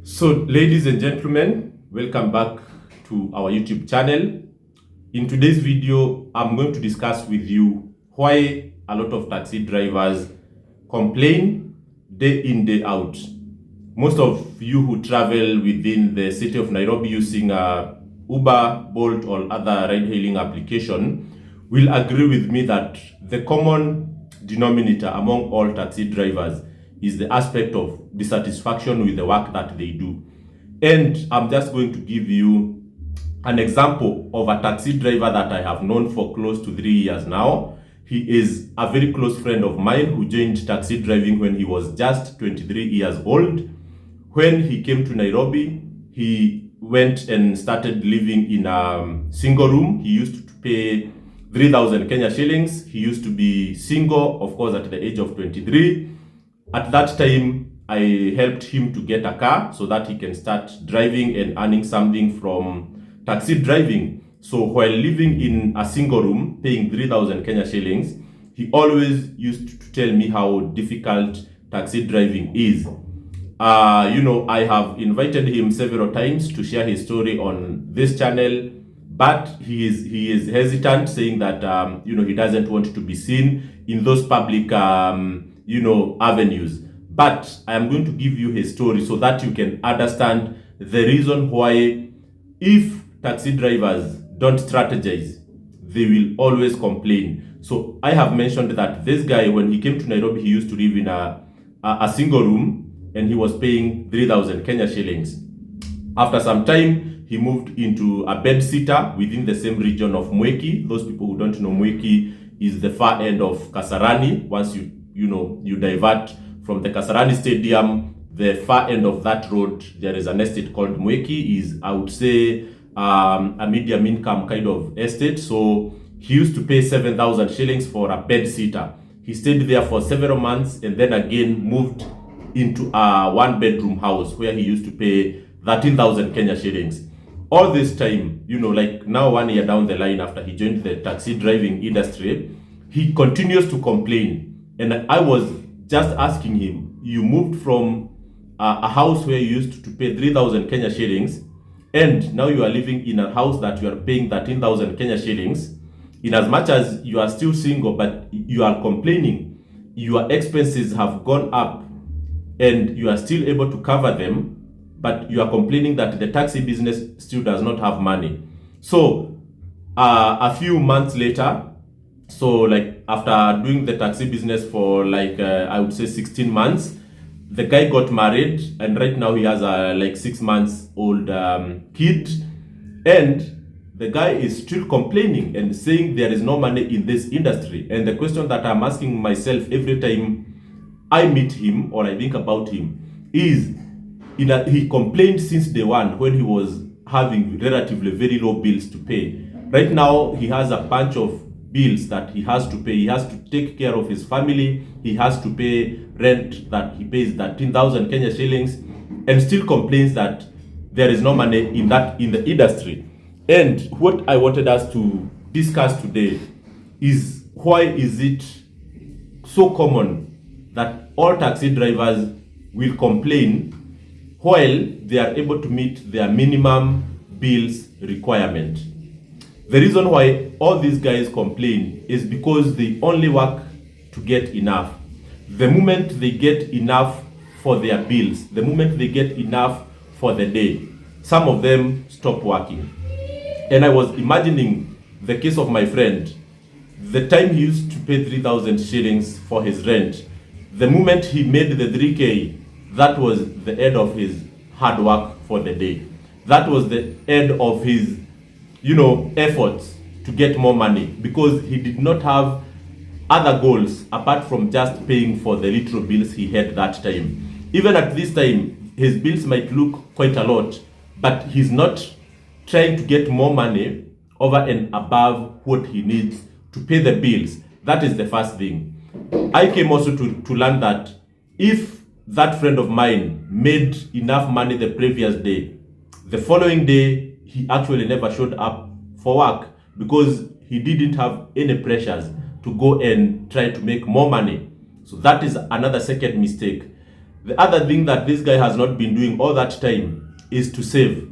So, ladies and gentlemen, welcome back to our YouTube channel. In today's video, I'm going to discuss with you why a lot of taxi drivers complain day in, day out. Most of you who travel within the city of Nairobi using Uber, Bolt, or other ride-hailing application will agree with me that the common denominator among all taxi drivers is the aspect of dissatisfaction with the work that they do. And I'm just going to give you an example of a taxi driver that I have known for close to 3 years now. He is a very close friend of mine who joined taxi driving when he was just 23 years old. When he came to Nairobi, he went and started living in a single room. He used to pay 3,000 Kenya shillings. He used to be single, of course, at the age of 23. At that time, I helped him to get a car so that he can start driving and earning something from taxi driving. So while living in a single room, paying 3,000 Kenya shillings, he always used to tell me how difficult taxi driving is. I have invited him several times to share his story on this channel, but he is hesitant, saying that he doesn't want to be seen in those public avenues. But I am going to give you his story so that you can understand the reason why, if taxi drivers don't strategize, they will always complain. So I have mentioned that this guy, when he came to Nairobi, he used to live in a single room and he was paying 3,000 Kenya shillings. After some time, he moved into a bed sitter within the same region of Mweki. Those people who don't know, Mweki is the far end of Kasarani. Once you divert from the Kasarani Stadium, the far end of that road, there is an estate called Mweki. Is, I would say, a medium income kind of estate. So he used to pay 7,000 shillings for a bed sitter. He stayed there for several months and then again moved into a one-bedroom house where he used to pay 13,000 Kenya shillings. All this time, like now 1 year down the line after he joined the taxi driving industry, he continues to complain. And I was just asking him, you moved from a house where you used to pay 3,000 Kenya shillings, and now you are living in a house that you are paying 13,000 Kenya shillings. In as much as you are still single, but you are complaining, your expenses have gone up and you are still able to cover them, but you are complaining that the taxi business still does not have money. So a few months later, so like after doing the taxi business for I would say 16 months, the guy got married, and right now he has a 6 months old kid, and the guy is still complaining and saying there is no money in this industry. And the question that I'm asking myself every time I meet him or I think about him is, he complained since day one when he was having relatively very low bills to pay. Right now, he has a bunch of bills that he has to pay. He has to take care of his family. He has to pay rent that he pays 13,000 Kenya shillings, and still complains that there is no money in the industry. And what I wanted us to discuss today is, why is it so common that all taxi drivers will complain while they are able to meet their minimum bills requirement? The reason why all these guys complain is because they only work to get enough. The moment they get enough for their bills, the moment they get enough for the day, some of them stop working. And I was imagining the case of my friend. The time he used to pay 3,000 shillings for his rent, the moment he made the 3K, that was the end of his hard work for the day. That was the end of his efforts to get more money, because he did not have other goals apart from just paying for the little bills he had that time. Even at this time, his bills might look quite a lot, but he's not trying to get more money over and above what he needs to pay the bills. That is the first thing. I came also to learn that if that friend of mine made enough money the previous day, the following day, he actually never showed up for work because he didn't have any pressures to go and try to make more money. So that is another second mistake. The other thing that this guy has not been doing all that time is to save.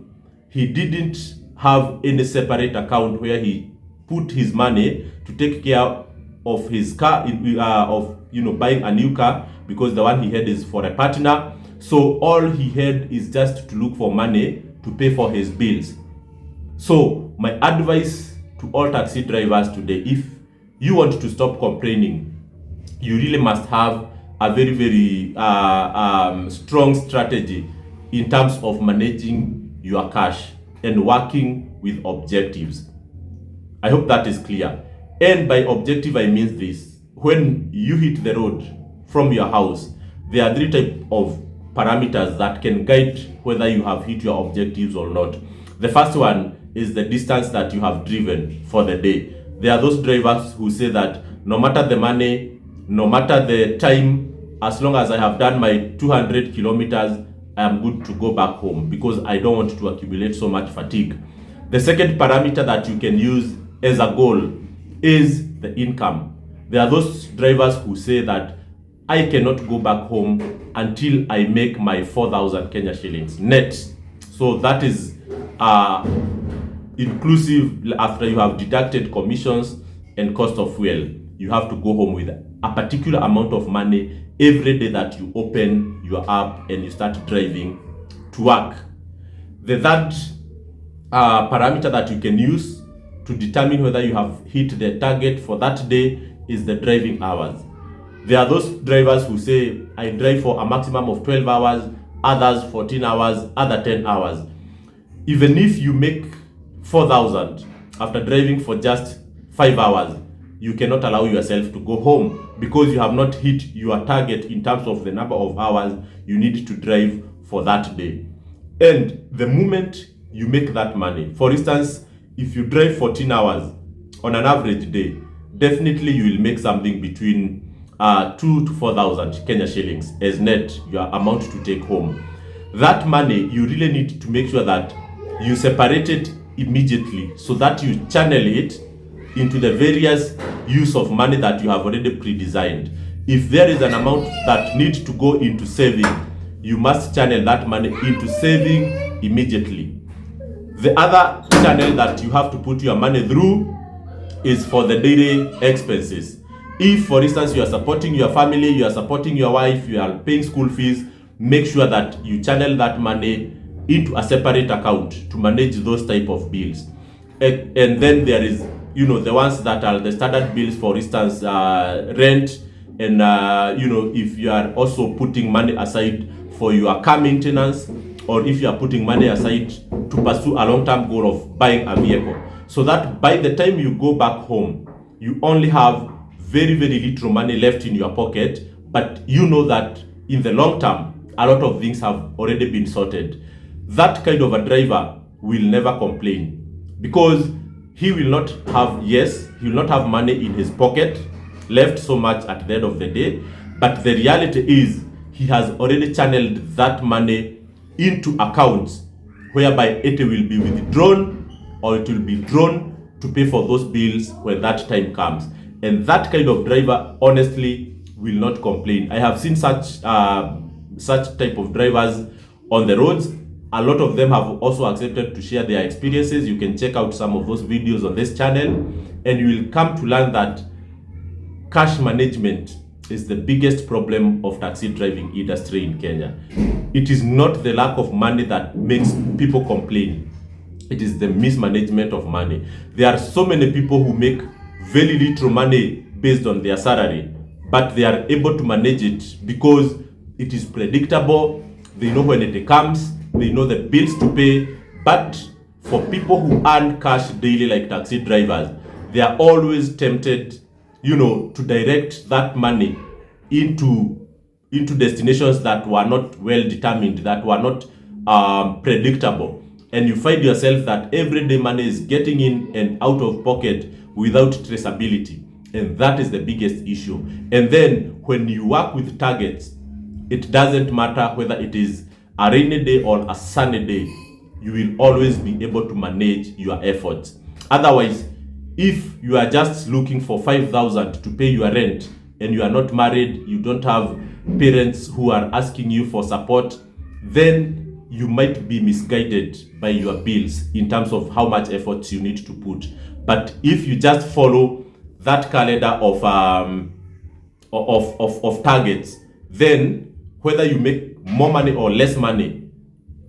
He didn't have any separate account where he put his money to take care of his car, buying a new car, because the one he had is for a partner. So all he had is just to look for money to pay for his bills. So my advice to all taxi drivers today, if you want to stop complaining, you really must have a very, very strong strategy in terms of managing your cash and working with objectives. I hope that is clear. And by objective, I mean this. When you hit the road from your house, there are 3 types of parameters that can guide whether you have hit your objectives or not. The first one is the distance that you have driven for the day. There are those drivers who say that no matter the money, no matter the time, as long as I have done my 200 kilometers, I am good to go back home because I don't want to accumulate so much fatigue. The second parameter that you can use as a goal is the income. There are those drivers who say that I cannot go back home until I make my 4,000 Kenya shillings net. So that is inclusive after you have deducted commissions and cost of fuel. You have to go home with a particular amount of money every day that you open your app and you start driving to work. The third parameter that you can use to determine whether you have hit the target for that day is the driving hours. There are those drivers who say, I drive for a maximum of 12 hours, others 14 hours, other 10 hours. Even if you make 4,000 after driving for just 5 hours, you cannot allow yourself to go home because you have not hit your target in terms of the number of hours you need to drive for that day. And the moment you make that money, for instance, if you drive 14 hours on an average day, definitely you will make something between 2 to 4,000 Kenya shillings as net, your amount to take home. That money, you really need to make sure that you separate it immediately so that you channel it into the various use of money that you have already pre-designed. If there is an amount that needs to go into saving, you must channel that money into saving immediately. The other channel that you have to put your money through is for the daily expenses. If, for instance, you are supporting your family, you are supporting your wife, you are paying school fees, make sure that you channel that money into a separate account to manage those type of bills. And then there is, the ones that are the standard bills, for instance, rent, and, if you are also putting money aside for your car maintenance, or if you are putting money aside to pursue a long-term goal of buying a vehicle. So that by the time you go back home, you only have very, very little money left in your pocket, but you know that in the long term, a lot of things have already been sorted. That kind of a driver will never complain because he will not have money in his pocket left so much at the end of the day, but the reality is he has already channeled that money into accounts whereby it will be withdrawn or it will be drawn to pay for those bills when that time comes. And that kind of driver honestly will not complain. I have seen such type of drivers on the roads. A lot of them have also accepted to share their experiences. You can check out some of those videos on this channel and you will come to learn that cash management is the biggest problem of taxi driving industry in Kenya. It is not the lack of money that makes people complain. It is the mismanagement of money. There are so many people who make very little money based on their salary, but they are able to manage it because it is predictable. They know when it comes, they know the bills to pay. But for people who earn cash daily like taxi drivers, they are always tempted, to direct that money into destinations that were not well determined, that were not predictable. And you find yourself that everyday money is getting in and out of pocket without traceability. And that is the biggest issue. And then when you work with targets, it doesn't matter whether it is a rainy day or a sunny day, you will always be able to manage your efforts. Otherwise, if you are just looking for 5,000 to pay your rent and you are not married, you don't have parents who are asking you for support, then you might be misguided by your bills in terms of how much effort you need to put. But if you just follow that calendar of targets, then whether you make more money or less money,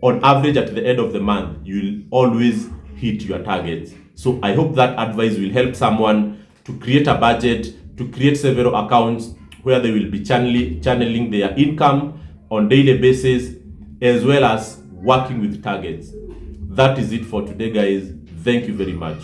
on average at the end of the month, you'll always hit your targets. So I hope that advice will help someone to create a budget, to create several accounts where they will be channeling their income on daily basis, as well as working with targets. That is it for today, guys. Thank you very much.